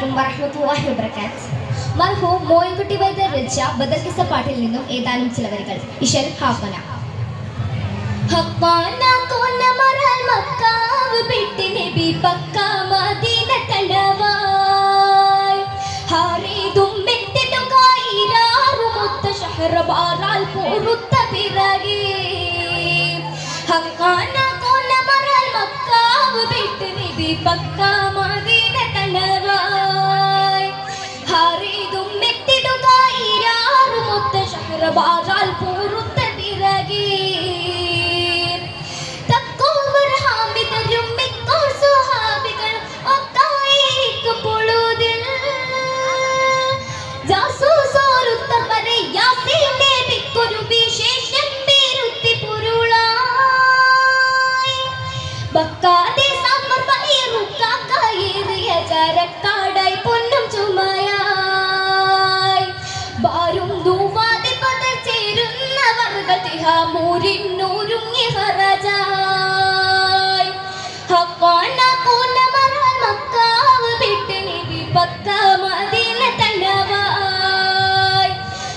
അലൈക്കും വറഹ്മത്തുള്ളാഹി വബറകാത്ത്. മർഹൂം മോയിൻകുട്ടി വൈദ്യർ രചിച്ച ബദൽ കിസ്സ പാട്ടിൽ നിന്നും ഏതാനും ചില വരികൾ. ഇശൽ ഹാഫന. ഹഖാന കോന മറൽ മക്കാവ് ബിട്ട് നബി പക്ക മദീന തലവായ് ഹരീദും ബിട്ടിടു കായിരാറു മുത്ത ഷഹർ ബാറാൽ പൂറുത്ത പിറകി. ഹഖാന കോന മറൽ മക്കാവ് ബിട്ട് നബി പക്ക മദീന തലവായ് ഹരീദും ബിട്ടിടു കായിരാറു മുത്ത ഷഹർ ബാറാൽ പൂറുത്ത പിറകി. ചരക്കാടായി പൊന്നും ചുമയായി ബാരും ദൂവാതെ പതൽ ചേരുന്നവർകൾ തിഹാമൂരിന്നൂരുങ്ങി ഹറജായി. ഹഖാന കോന മറൽ മക്കാവ് ബിട്ട് നബി പക്ക മദീന തലവായ്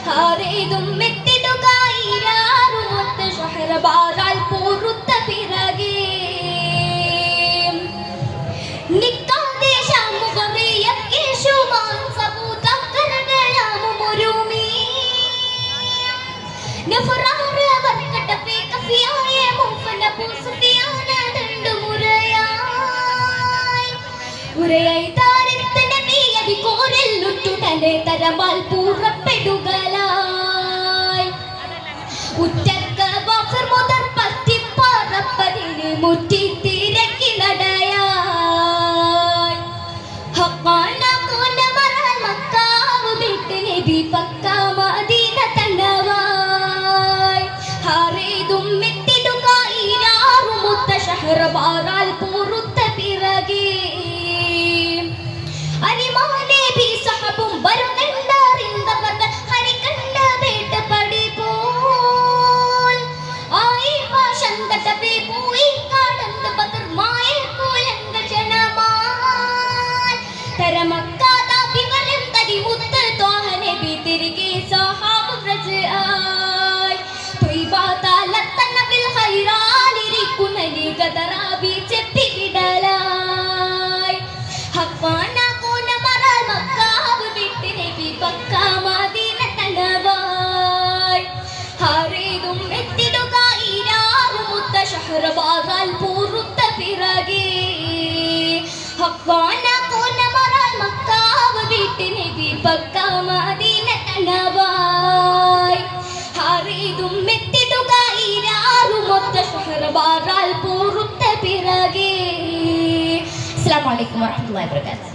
ഹരീദും ബിട്ടിടു കായിരാറു മുത്ത ഷഹർ ബാറാൽ പൂറുത്ത പിറകി. തരമാൽ പൂറപ്പെടുകലായി ഉറ്റക്ക വാസർ മുതൽ പറ്റിപ്പാറപ്പതിന് മുറ്റി തിരക്കി നടയായി. ഹഖാന കോന മറൽ മക്കാവ് ബിട്ട് നബി പക്ക മദീന തലവായ് ഹരീദും ബിട്ടിടു കായിരാറു മുത്ത ഷഹർ ബാറാൽ പൂറുത്ത പിറകി. അരിമാനെ ബി സഹബും വരുന്നുണ്ടറിന്തവർ ഹരികണ്ട വേട്ടപടി പോൽ ആയി ഭാഷന്തട്ട ബി പോയി കാടന്ത ബദർ മായ കോലങ്ക ജനമാൻ തരമക്കാത ബിവലം തടി മുത്ത തോഹനെ ബി തിരികെ സഹാബ് റജായ് ത്വയ്ബാതലത്തന ബിൽ ഖൈറാലിരികുനലി ഗദറാബി ചെപ്പി വിടലായ്. ഹഖാന ബാറാൽ പൂറുത്ത പിറകി. ഹഖാന കോന മറൽ മക്കാവ് ബിട്ട് നബി പക്ക മദീന തലവായ് ഹരീദും ബിട്ടിടു കായിരാറു മുത്ത ഷഹർ ബാറാൽ പൂറുത്ത പിറകി. അസ്സലാമു അലൈക്കും വറഹ്മത്തുള്ളാഹി വബറകാതുഹു.